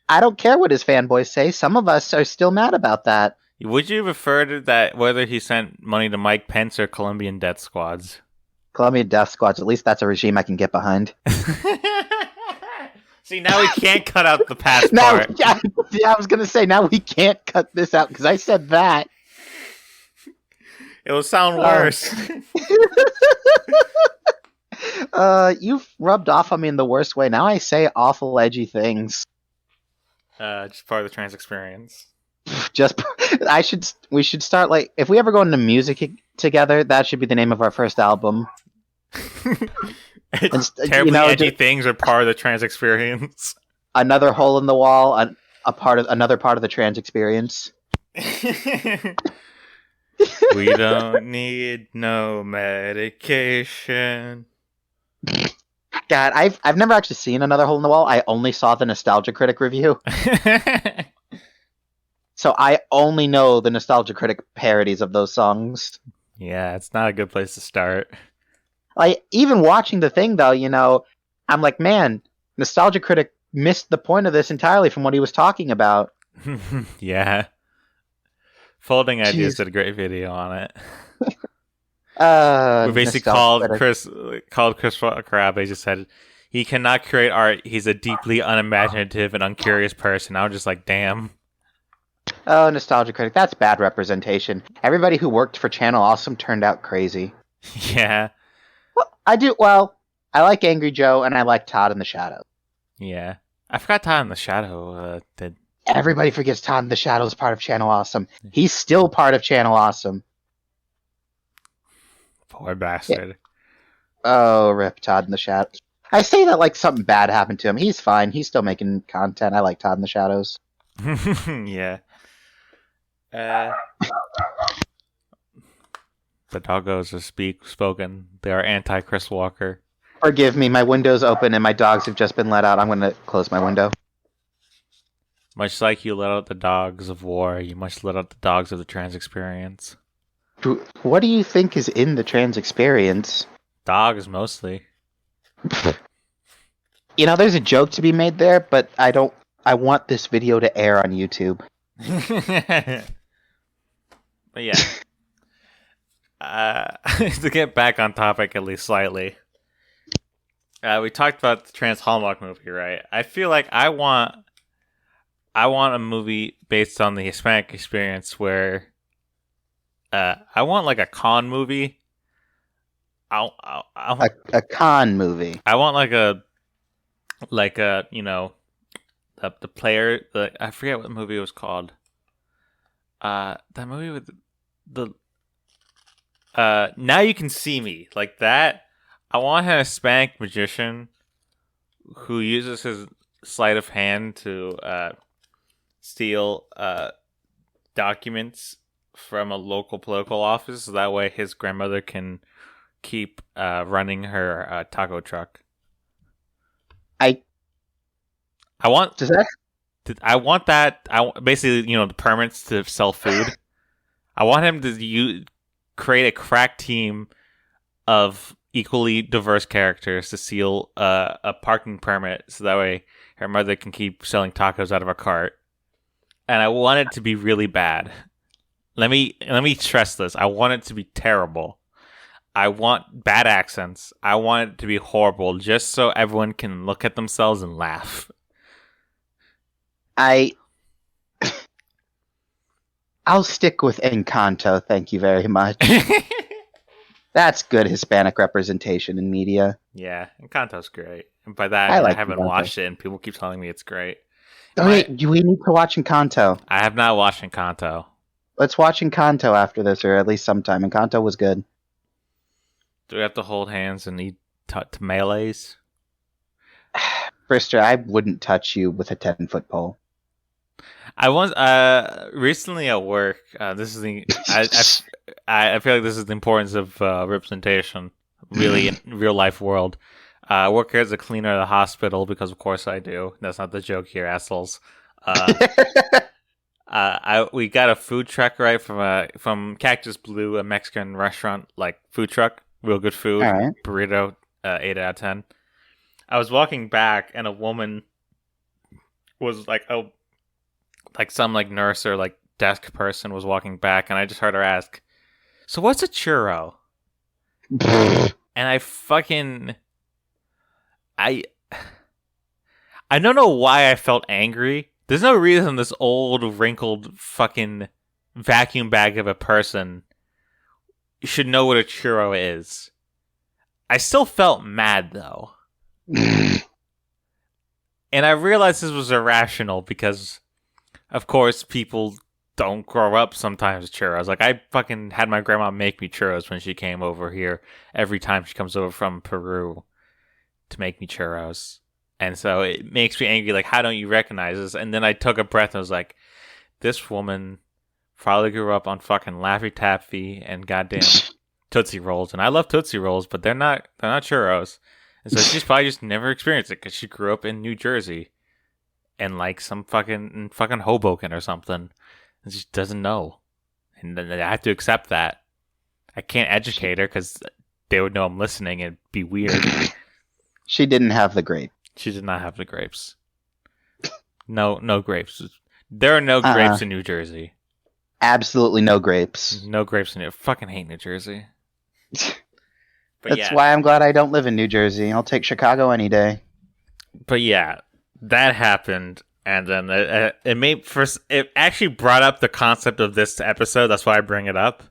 I don't care what his fanboys say. Some of us are still mad about that. Would you refer to that whether he sent money to Mike Pence or Colombian death squads? Colombian Death Squads, at least that's a regime I can get behind. See, now we can't cut out the past Now, part. yeah, I was going to say, now we can't cut this out because I said that. It will sound worse. You've rubbed off on me in the worst way. Now I say awful, edgy things. Just part of the trans experience. We should start, like, if we ever go into music together, that should be the name of our first album. Terribly edgy things are part of the trans experience. Another hole in the wall, another part of the trans experience. We don't need no medication. God, I've never actually seen Another Hole in the Wall. I only saw the Nostalgia Critic review. So I only know the Nostalgia Critic parodies of those songs. Yeah, it's not a good place to start. Like, even watching the thing, though, I'm like, man, Nostalgia Critic missed the point of this entirely from what he was talking about. Yeah. Folding Ideas did a great video on it. We basically called Chris Crab. He just said he cannot create art. He's a deeply unimaginative and uncurious person. I was just like, damn. Oh, Nostalgia Critic. That's bad representation. Everybody who worked for Channel Awesome turned out crazy. Yeah. Well, I like Angry Joe and I like Todd in the Shadow. Yeah. I forgot Todd in the Shadow did. Everybody forgets Todd in the Shadow is part of Channel Awesome. He's still part of Channel Awesome. Poor bastard. Yeah. Oh, rip Todd in the Shadow. I say that like something bad happened to him. He's fine. He's still making content. I like Todd in the Shadows. Yeah. The doggos are spoken. They are anti-Chris Walker. Forgive me, my window's open and my dogs have just been let out. I'm going to close my window. Much like you let out the dogs of war, you must let out the dogs of the trans experience. What do you think is in the trans experience? Dogs, mostly. There's a joke to be made there, but I want this video to air on YouTube. But yeah. To get back on topic at least slightly. We talked about the trans Hallmark movie, right? I feel like I want a movie based on the Hispanic experience where I want like a con movie. A con movie. I want the player. I forget what the movie was called. That movie with the Now You Can See Me, like that. I want a Hispanic magician who uses his sleight of hand to steal documents from a local political office, so that way his grandmother can keep running her taco truck. I want does that that. Basically, the permits to sell food. I want him to create a crack team of equally diverse characters to steal a parking permit, so that way her mother can keep selling tacos out of a cart. And I want it to be really bad. Let me stress this. I want it to be terrible. I want bad accents. I want it to be horrible, just so everyone can look at themselves and laugh. I'll stick with Encanto, thank you very much. That's good Hispanic representation in media. Yeah, Encanto's great. And by that, I haven't watched it, and people keep telling me it's great. We need to watch Encanto. I have not watched Encanto. Let's watch Encanto after this, or at least sometime. Encanto was good. Do we have to hold hands and eat tamales? Brister, I wouldn't touch you with a 10-foot pole. I once recently at work. This is the I feel like this is the importance of representation, really in real life world. I work here as a cleaner at a hospital because, of course, I do. That's not the joke here, assholes. We got a food truck right from Cactus Blue, a Mexican restaurant, like food truck, real good food, right. Burrito, 8 out of 10. I was walking back, and a woman was like, some nurse or desk person was walking back, and I just heard her ask, "So what's a churro?" And I don't know why I felt angry. There's no reason this old, wrinkled, fucking vacuum bag of a person should know what a churro is. I still felt mad, though. And I realized this was irrational because, of course, people don't grow up sometimes with churros. I fucking had my grandma make me churros when she came over here every time she comes over from Peru to make me churros. And so it makes me angry, how don't you recognize this? And then I took a breath and was like, this woman probably grew up on fucking Laffy Taffy and goddamn Tootsie Rolls. And I love Tootsie Rolls, but they're not churros. And so she's probably just never experienced it because she grew up in New Jersey and some fucking Hoboken or something. And she doesn't know. And then I have to accept that. I can't educate her because they would know I'm listening and it'd be weird. She didn't have the grape. She did not have the grapes. No grapes. There are no grapes in New Jersey. Absolutely no grapes. No grapes in New Jersey. I fucking hate New Jersey. That's why I'm glad I don't live in New Jersey. I'll take Chicago any day. But yeah, that happened, and then it actually brought up the concept of this episode. That's why I bring it up.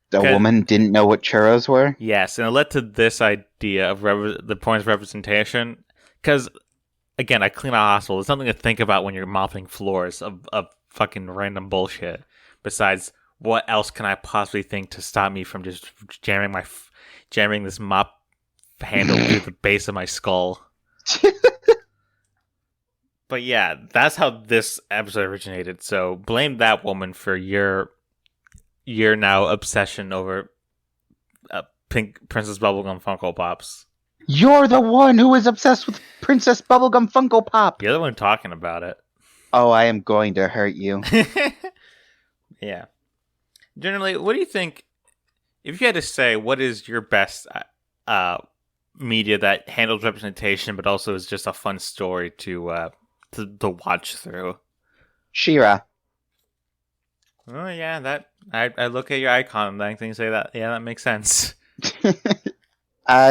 The woman didn't know what churros were? Yes, and it led to this idea of the point of representation. Because, again, I clean a hospital. It's something to think about when you're mopping floors of fucking random bullshit. Besides, what else can I possibly think to stop me from just jamming this mop handle through the base of my skull? But yeah, that's how this episode originated. So blame that woman for your now obsession over Pink Princess Bubblegum Funko Pops. You're the one who is obsessed with Princess Bubblegum Funko Pop. You're the one talking about it. Oh, I am going to hurt you. Yeah. Generally, what do you think, if you had to say, what is your best media that handles representation but also is just a fun story to watch through? She-Ra. Oh yeah, that I look at your icon and I think say that. Yeah, that makes sense.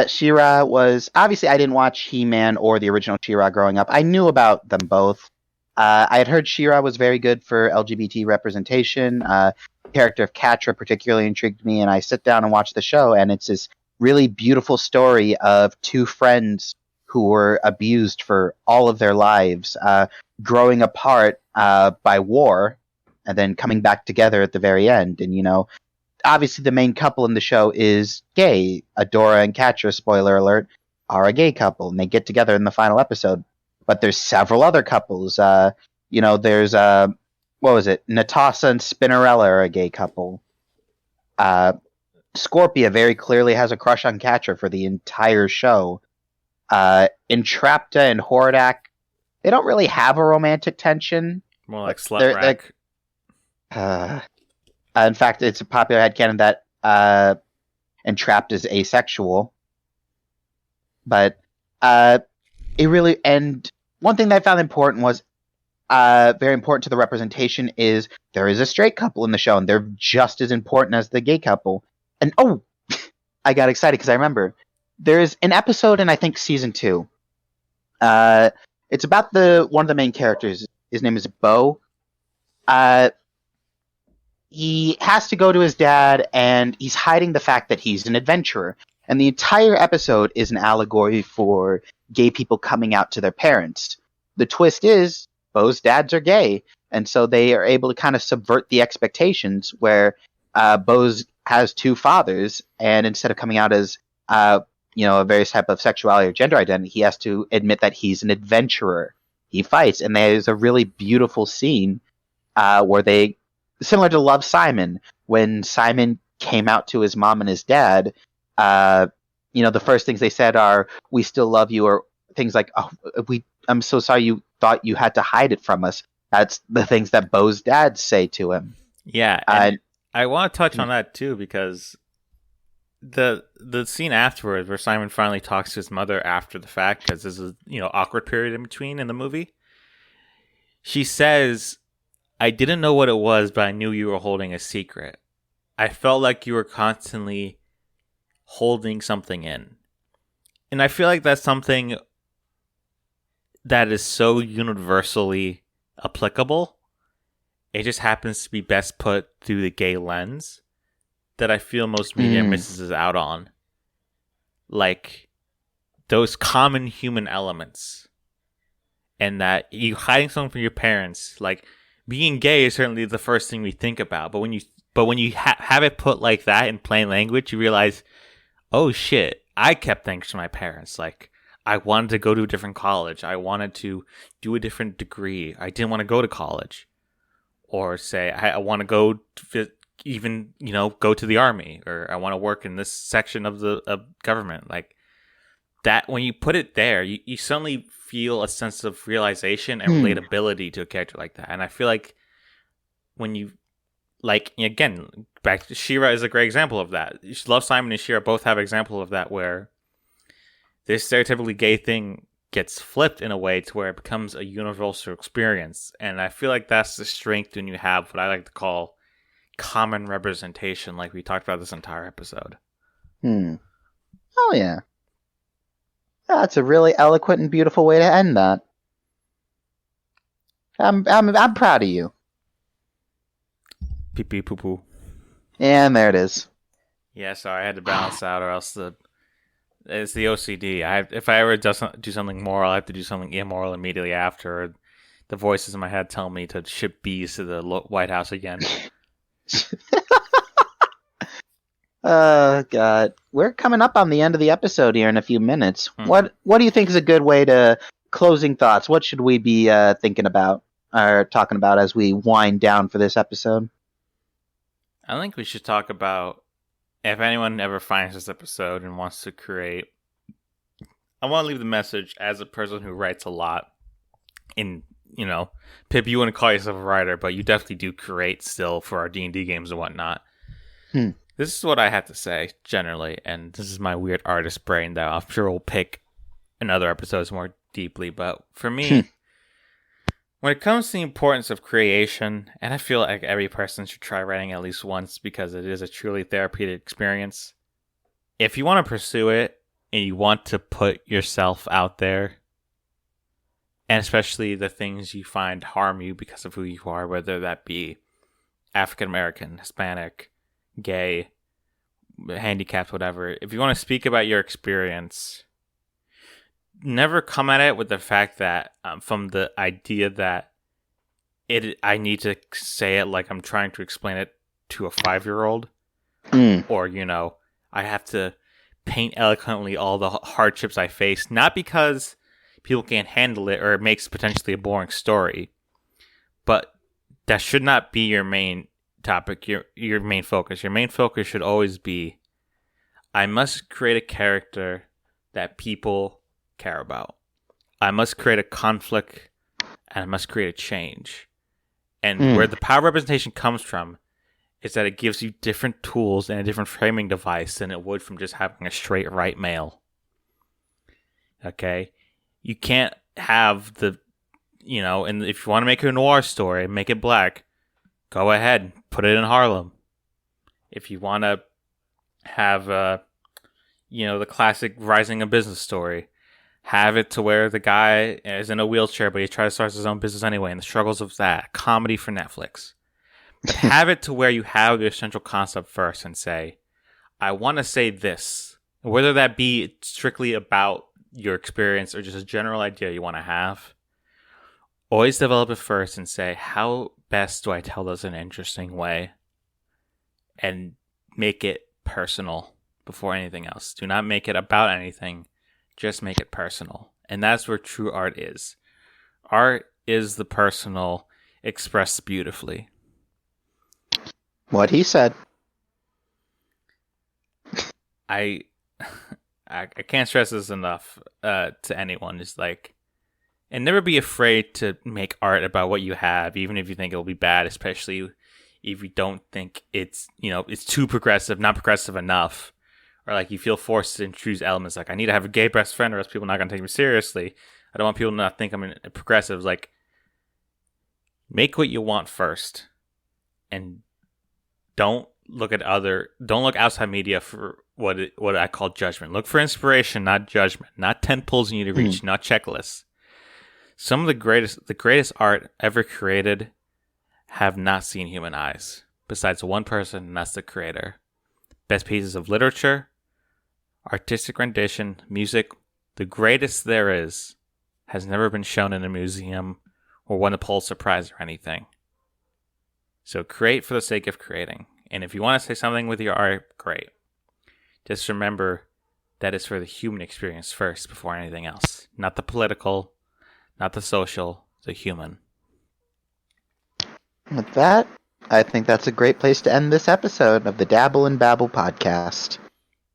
She-Ra was obviously I didn't watch He-Man or the original She-Ra growing up. I knew about them both. I had heard She-Ra was very good for LGBT representation. The character of Catra particularly intrigued me, and I sit down and watch the show, and it's this really beautiful story of two friends who were abused for all of their lives, growing apart by war, and then coming back together at the very end. And, obviously the main couple in the show is gay. Adora and Catra, spoiler alert, are a gay couple, and they get together in the final episode. but there's several other couples. There's what was it? Natasha and Spinnerella are a gay couple. Scorpia very clearly has a crush on Catcher for the entire show. Entrapta and Hordak, they don't really have a romantic tension. More like slut rack. In fact, it's a popular headcanon that Entrapped is asexual. But it really, and one thing that I found important was very important to the representation is there is a straight couple in the show, and they're just as important as the gay couple. And I got excited because I remember there's an episode in I think season 2. It's about one of the main characters. His name is Bo. He has to go to his dad, and he's hiding the fact that he's an adventurer. And the entire episode is an allegory for gay people coming out to their parents. The twist is Bo's dads are gay, and so they are able to kind of subvert the expectations where Bo's has 2 fathers, and instead of coming out as a various type of sexuality or gender identity, he has to admit that he's an adventurer. He fights, and there's a really beautiful scene where they, similar to Love, Simon, when Simon came out to his mom and his dad, the first things they said are, "We still love you," or things like, "Oh, I'm so sorry you thought you had to hide it from us." That's the things that Bo's dads say to him. Yeah, and I want to touch on that too, because the scene afterwards where Simon finally talks to his mother after the fact, because there's a awkward period in between in the movie. She says, "I didn't know what it was, but I knew you were holding a secret. I felt like you were constantly holding something in." And I feel like that's something that is so universally applicable. It just happens to be best put through the gay lens that I feel most media misses out on. Like, those common human elements. And that you hiding something from your parents, like, being gay is certainly the first thing we think about. But when you have it put like that in plain language, you realize, oh shit, I kept things from my parents. Like, I wanted to go to a different college. I wanted to do a different degree. I didn't want to go to college. Or say, I want to go to go to the army. Or I want to work in this section of the government. Like, that, when you put it there, you suddenly feel a sense of realization and relatability to a character like that. And I feel like when you, like, again, back to She-Ra is a great example of that. Love, Simon and She-Ra both have an example of that, where this stereotypically gay thing gets flipped in a way to where it becomes a universal experience. And I feel like that's the strength when you have what I like to call common representation, like we talked about this entire episode. Oh yeah. That's a really eloquent and beautiful way to end that. I'm proud of you. Pee pee poo poo. And there it is. Yeah, sorry, I had to balance out, or else it's the OCD. If I ever do something moral, I have to do something immoral immediately after. Or the voices in my head tell me to ship bees to the White House again. Oh God, we're coming up on the end of the episode here in a few minutes. What do you think is a good way to closing thoughts? What should we be thinking about or talking about as we wind down for this episode? I think we should talk about, if anyone ever finds this episode and wants to create, I want to leave the message as a person who writes a lot. In Pip, you wouldn't call yourself a writer, but you definitely do create still for our D&D games and whatnot. This is what I have to say, generally, and this is my weird artist brain that I'm sure will pick in other episodes more deeply, but for me, when it comes to the importance of creation, and I feel like every person should try writing at least once because it is a truly therapeutic experience, if you want to pursue it, and you want to put yourself out there, and especially the things you find harm you because of who you are, whether that be African American, Hispanic, gay, handicapped, whatever. If you want to speak about your experience, never come at it with the fact that from the idea that I need to say it like I'm trying to explain it to a 5-year-old, or I have to paint eloquently all the hardships I face. Not because people can't handle it, or it makes potentially a boring story. But that should not be your main topic, your main focus. Your main focus should always be, I must create a character that people care about. I must create a conflict, and I must create a change. And where the power representation comes from is that it gives you different tools and a different framing device than it would from just having a straight right male. Okay? You can't have and if you want to make a noir story, make it black, go ahead, put it in Harlem. If you want to have, the classic rising a business story, have it to where the guy is in a wheelchair, but he tries to start his own business anyway, and the struggles of that. Comedy for Netflix. But have it to where you have your central concept first and say, I want to say this. Whether that be strictly about your experience or just a general idea you want to have, always develop it first and say, how best do I tell this in an interesting way? And make it personal before anything else. Do not make it about anything. Just make it personal. And that's where true art is. Art is the personal expressed beautifully. What he said. I can't stress this enough to anyone. It's like, and never be afraid to make art about what you have, even if you think it'll be bad, especially if you don't think it's too progressive, not progressive enough, or like you feel forced to introduce elements like, I need to have a gay best friend or else people are not going to take me seriously. I don't want people to not think I'm a progressive. Like, make what you want first, and don't look outside media for what I call judgment. Look for inspiration, not judgment. Not 10 pulls you need to reach, not checklists. Some of the greatest art ever created have not seen human eyes, besides one person, and that's the creator. Best pieces of literature, artistic rendition, music, the greatest there is, has never been shown in a museum or won a Pulitzer Prize or anything. So create for the sake of creating. And if you want to say something with your art, great. Just remember that it's for the human experience first before anything else. Not the political, not the social, the human. With that, I think that's a great place to end this episode of the Dabble and Babble podcast.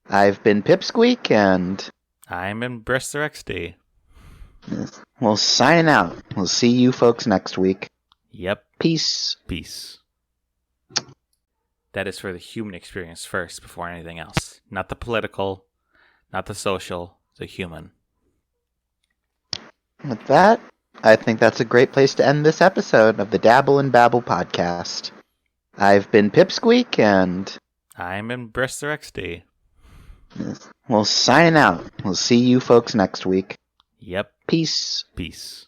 I've been Pipsqueak, and I'm in Brister XD. We'll sign out. We'll see you folks next week. Yep. Peace. Peace. That is for the human experience first before anything else. Not the political, not the social, the human. With that, I think that's a great place to end this episode of the Dabble and Babble podcast. I've been Pipsqueak, and I'm in Brister XD. We'll sign out. We'll see you folks next week. Yep. Peace. Peace.